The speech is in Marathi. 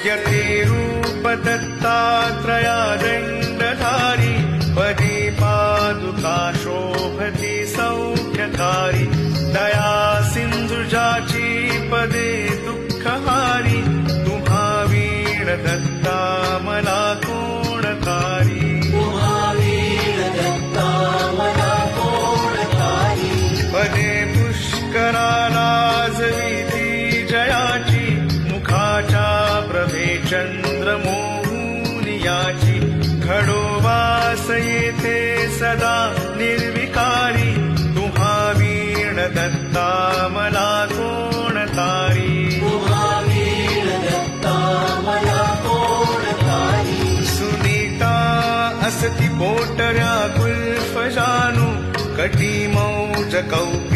यतिरूप दत्तात्रया दण्डधारी पदी पादुका शोभती सौख्यकारी दया सिंधुजाची पदे दुःखहारी तुम्हा वीण दत्ता मला कोणकारी पदे पुष्कराला जविती जयाची मुखाच्या प्रभे चंद्र मोहून याची खडोवास येथे सदा निर्विकारी तुम्हा वीण दत्ता मला कोणतारी सुनीता असती पोटऱ्या गुल्फ जानू कटी मौज कौपी